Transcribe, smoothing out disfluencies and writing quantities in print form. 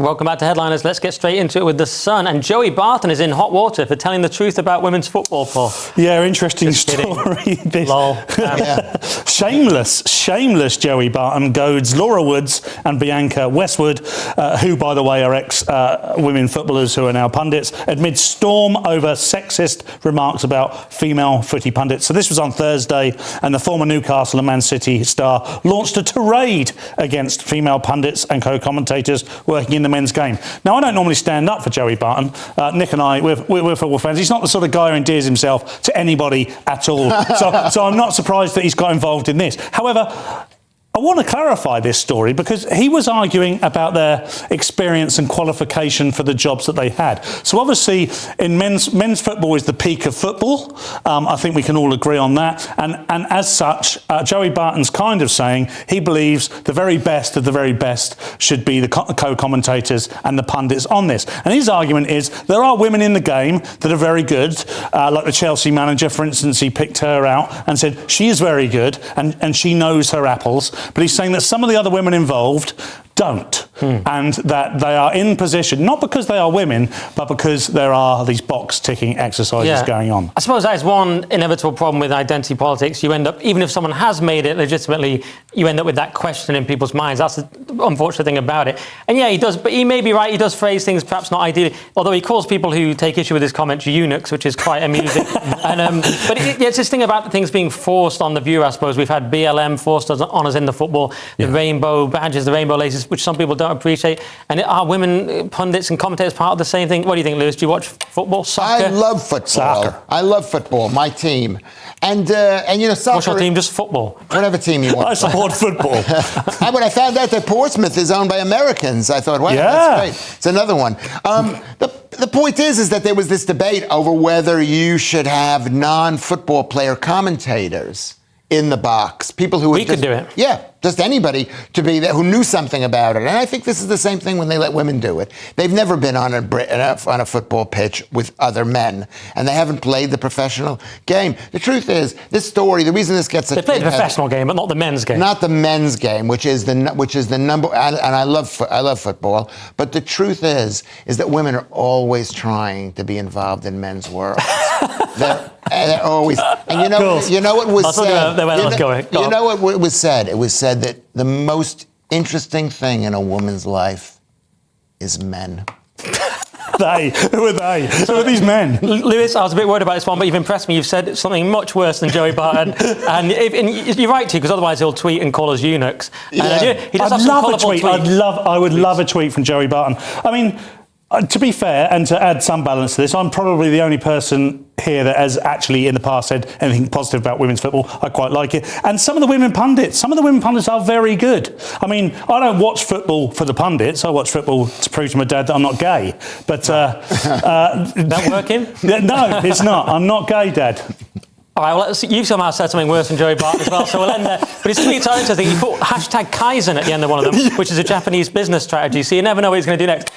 Welcome back to Headliners. Let's get straight into it with The Sun. And Joey Barton is in hot water for telling the truth about women's football, Paul. Yeah, interesting Just story. Lol. Shameless Joey Barton goads Laura Woods and Blanca Westwood, who, by the way, are ex-women footballers who are now pundits, amid storm over sexist remarks about female footy pundits. So this was on Thursday, and the former Newcastle and Man City star launched a tirade against female pundits and co-commentators working in the men's game. Now, I don't normally stand up for Joey Barton. Nick and I, we're football fans. He's not the sort of guy who endears himself to anybody at all. So I'm not surprised that he's got involved in this. However, I want to clarify this story because he was arguing about their experience and qualification for the jobs that they had. So obviously, in men's football is the peak of football. I think we can all agree on that. And as such, Joey Barton's kind of saying he believes the very best of the very best should be the co-commentators and the pundits on this. And his argument is there are women in the game that are very good, like the Chelsea manager, for instance. He picked her out and said she is very good and she knows her apples. But he's saying that some of the other women involved don't, and that they are in position, not because they are women, but because there are these box-ticking exercises going on. I suppose that is one inevitable problem with identity politics. You end up, even if someone has made it legitimately, you end up with that question in people's minds. That's the unfortunate thing about it. And yeah, he does, but he may be right, he does phrase things perhaps not ideally, although he calls people who take issue with his comments eunuchs, which is quite amusing. But it's this thing about things being forced on the viewer, I suppose. We've had BLM forced on us in the football, the rainbow badges, the rainbow laces, which some people don't appreciate. And are women pundits and commentators part of the same thing? What do you think, Lewis? Do you watch football, soccer? I love football. Soccer. I love football, my team. And you know, soccer... What's your team? Just football? Whatever team you want. I support football. When I found out that Portsmouth is owned by Americans, I thought, wow, that's great. It's another one. The point is that there was this debate over whether you should have non-football player commentators in the box. People who we could do it. Yeah, just anybody to be there who knew something about it. And I think this is the same thing when they let women do it. They've never been on a football pitch with other men, and they haven't played the professional game. The truth is, this story, the reason this gets... They played the professional game, but not the men's game. Not the men's game, which is the number... And I love football, but the truth is that women are always trying to be involved in men's worlds. They're always... And you know what was said? You know what was said? It was said that the most interesting thing in a woman's life is men. Who are they? Who are these men? Lewis, I was a bit worried about this one, but you've impressed me. You've said something much worse than Joey Barton. and you're right to, because otherwise he'll tweet and call us eunuchs. Yeah. He does have some colourful tweets. I would love a tweet from Joey Barton. I mean, to be fair, and to add some balance to this, I'm probably the only person here that has actually in the past said anything positive about women's football. I quite like it. And some of the women pundits are very good. I mean, I don't watch football for the pundits. I watch football to prove to my dad that I'm not gay. But that working? No, it's not. I'm not gay, Dad. All right, well, you've somehow said something worse than Joey Barton as well, so we'll end there. But his tweets are interesting. He put #Kaizen at the end of one of them, which is a Japanese business strategy, so you never know what he's going to do next.